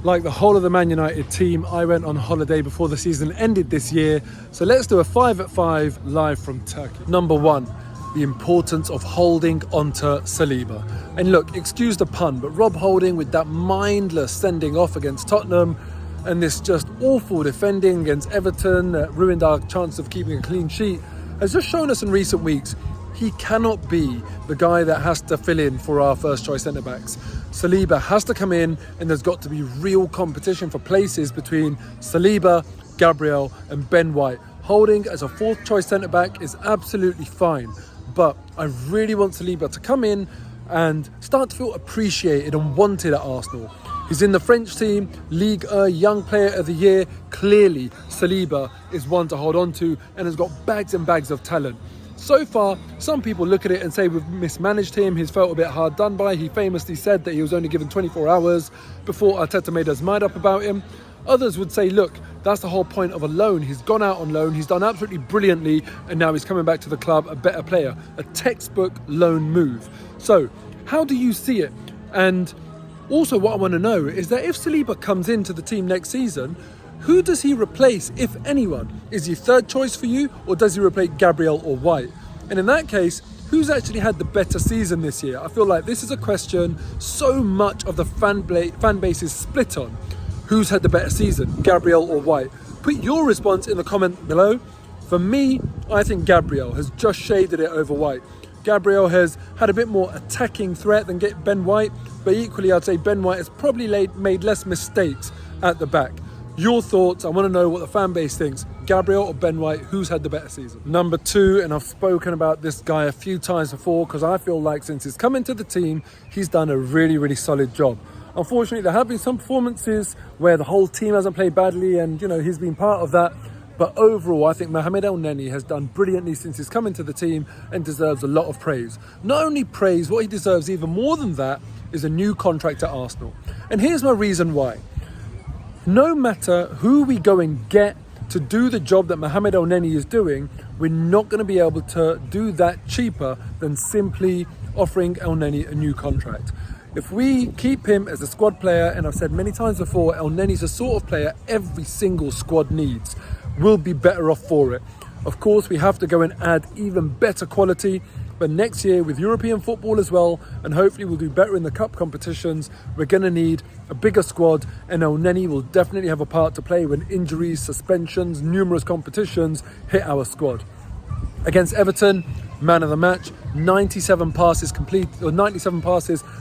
Like the whole of the Man United team, I went on holiday before the season ended this year. So let's do a 5 at 5 live from Turkey. Number 1, the importance of holding onto Saliba. And look, excuse the pun, but Rob Holding with that mindless sending off against Tottenham and this just awful defending against Everton that ruined our chance of keeping a clean sheet has just shown us in recent weeks he cannot be the guy that has to fill in for our first choice centre-backs. Saliba has to come in and there's got to be real competition for places between Saliba, Gabriel and Ben White. Holding as a fourth choice centre-back is absolutely fine, but I really want Saliba to come in and start to feel appreciated and wanted at Arsenal. He's in the French team, Ligue 1 Young Player of the Year. Clearly, Saliba is one to hold on to and has got bags and bags of talent. So far, some people look at it and say we've mismanaged him, he's felt a bit hard done by. He famously said that he was only given 24 hours before Arteta made his mind up about him. Others would say, look, that's the whole point of a loan. He's gone out on loan, he's done absolutely brilliantly, and now he's coming back to the club a better player. A textbook loan move. So, how do you see it? And also what I want to know is that if Saliba comes into the team next season, who does he replace, if anyone? Is he third choice for you, or does he replace Gabriel or White? And in that case, who's actually had the better season this year? I feel like this is a question so much of the fan base is split on. Who's had the better season, Gabriel or White? Put your response in the comment below. For me, I think Gabriel has just shaded it over White. Gabriel has had a bit more attacking threat than Ben White, but equally I'd say Ben White has probably made less mistakes at the back. Your thoughts, I want to know what the fan base thinks. Gabriel or Ben White, who's had the better season? Number 2, and I've spoken about this guy a few times before because I feel like since he's come into the team, he's done a really, really solid job. Unfortunately, there have been some performances where the whole team hasn't played badly and, he's been part of that. But overall, I think Mohamed Elneny has done brilliantly since he's come into the team and deserves a lot of praise. Not only praise, what he deserves even more than that is a new contract at Arsenal. And here's my reason why. No matter who we go and get to do the job that Mohamed Elneny is doing, we're not going to be able to do that cheaper than simply offering Elneny a new contract. If we keep him as a squad player, and I've said many times before, Elneny's the sort of player every single squad needs, we'll be better off for it. Of course, we have to go and add even better quality, but next year with European football as well, and hopefully we'll do better in the cup competitions, we're going to need a bigger squad, and Elneny will definitely have a part to play when injuries, suspensions, numerous competitions hit our squad. Against Everton, man of the match, 97 passes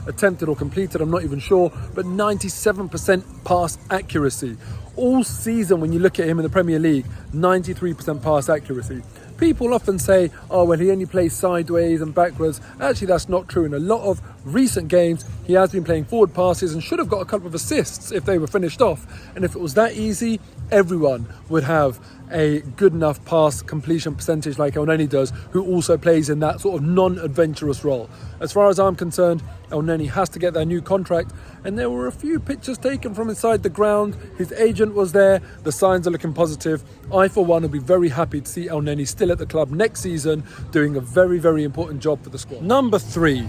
attempted or completed, I'm not even sure, but 97% pass accuracy. All season, when you look at him in the Premier League, 93% pass accuracy. People often say, oh, well, he only plays sideways and backwards. Actually, that's not true. In a lot of recent games, he has been playing forward passes and should have got a couple of assists if they were finished off. And if it was that easy, everyone would have a good enough pass completion percentage like Elneny does, who also plays in that sort of non-adventurous role. As far as I'm concerned, Elneny has to get their new contract, and there were a few pictures taken from inside the ground. His agent was there. The signs are looking positive. I, for one, will be very happy to see Elneny still at the club next season, doing a very, very important job for the squad. Number 3.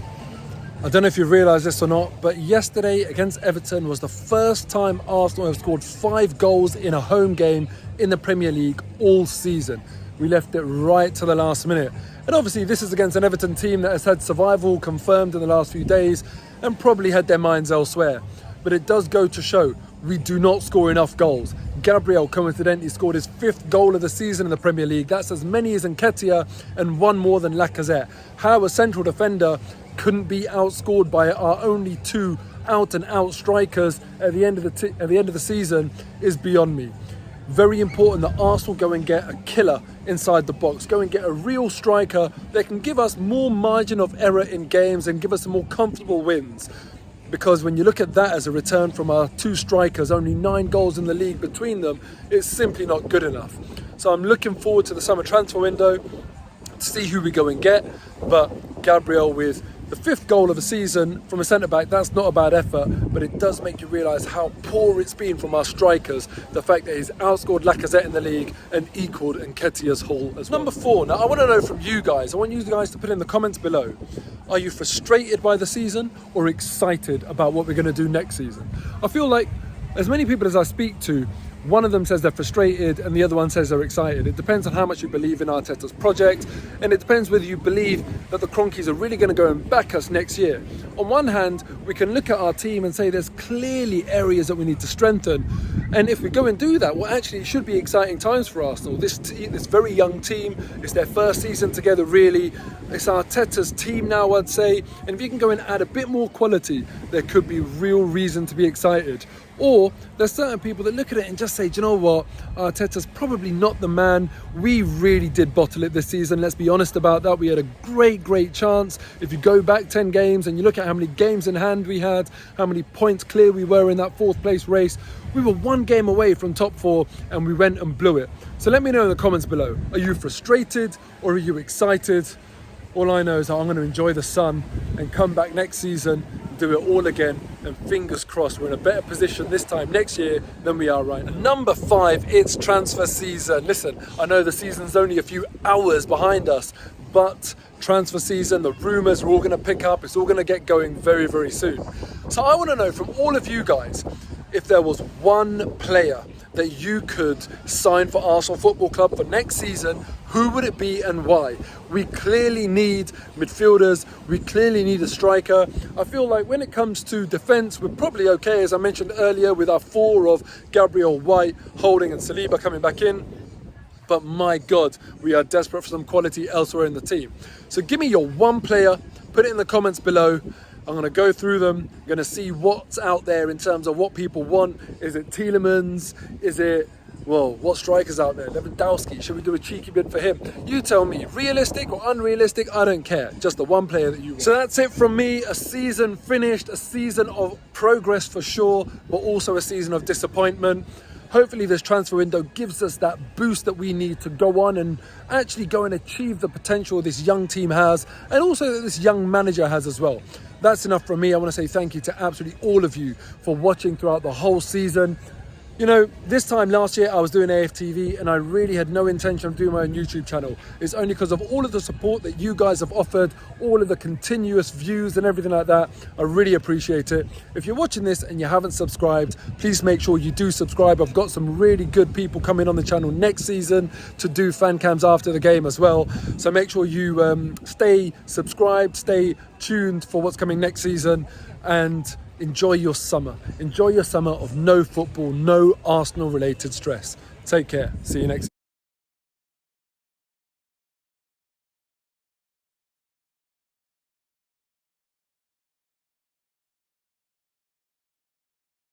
I don't know if you realise this or not, but yesterday against Everton was the first time Arsenal have scored 5 goals in a home game in the Premier League all season. We left it right to the last minute. And obviously this is against an Everton team that has had survival confirmed in the last few days and probably had their minds elsewhere. But it does go to show we do not score enough goals. Gabriel coincidentally scored his 5th goal of the season in the Premier League. That's as many as Nketiah and 1 more than Lacazette. How a central defender couldn't be outscored by our only 2 out-and-out strikers at the end of the season is beyond me. Very important that Arsenal go and get a killer inside the box, go and get a real striker that can give us more margin of error in games and give us some more comfortable wins. Because when you look at that as a return from our 2 strikers, only 9 goals in the league between them, it's simply not good enough. So I'm looking forward to the summer transfer window to see who we go and get. But Gabriel with the 5th goal of the season from a centre-back, that's not a bad effort, but it does make you realise how poor it's been from our strikers. The fact that he's outscored Lacazette in the league and equalled Nketiah's haul as well. Number 4, now I want to know from you guys, I want you guys to put in the comments below, are you frustrated by the season or excited about what we're going to do next season? I feel like as many people as I speak to, one of them says they're frustrated and the other one says they're excited. It depends on how much you believe in Arteta's project, and it depends whether you believe that the Cronkies are really going to go and back us next year. On one hand, we can look at our team and say there's clearly areas that we need to strengthen, and if we go and do that, well, actually it should be exciting times for Arsenal. This very young team, it's their first season together really. It's Arteta's team now, I'd say, and if you can go and add a bit more quality, there could be real reason to be excited. Or there's certain people that look at it and just say, do you know what, Arteta's probably not the man. We really did bottle it this season, let's be honest about that. We had a great chance. If you go back 10 games and you look at how many games in hand we had, how many points clear we were in that 4th place race, we were 1 game away from top 4 and we went and blew it. So let me know in the comments below, are you frustrated or are you excited? All I know is that I'm going to enjoy the sun and come back next season, do it all again, and fingers crossed we're in a better position this time next year than we are right now. Number 5, it's transfer season. Listen, I know the season's only a few hours behind us, but transfer season, the rumours are all going to pick up, it's all going to get going very soon. So I want to know from all of you guys, if there was one player that you could sign for Arsenal Football Club for next season, who would it be and why? We clearly need midfielders, we clearly need a striker. I feel like when it comes to defence, we're probably okay, as I mentioned earlier, with our 4 of Gabriel, White, Holding and Saliba coming back in. But my God, we are desperate for some quality elsewhere in the team. So give me your one player, put it in the comments below. I'm going to go through them. I'm going to see what's out there in terms of what people want. Is it Tielemans? Is it, well, what strikers out there? Lewandowski, should we do a cheeky bid for him? You tell me, realistic or unrealistic, I don't care. Just the one player that you want. So that's it from me. A season finished, a season of progress for sure, but also a season of disappointment. Hopefully this transfer window gives us that boost that we need to go on and actually go and achieve the potential this young team has, and also that this young manager has as well. That's enough from me. I want to say thank you to absolutely all of you for watching throughout the whole season. You know, this time last year I was doing AFTV and I really had no intention of doing my own YouTube channel. It's only because of all of the support that you guys have offered, all of the continuous views and everything like that. I really appreciate it. If you're watching this and you haven't subscribed, please make sure you do subscribe. I've got some really good people coming on the channel next season to do fan cams after the game as well. So make sure you stay subscribed, stay tuned for what's coming next season, and enjoy your summer. Enjoy your summer of no football, no Arsenal related stress. Take care. See you next.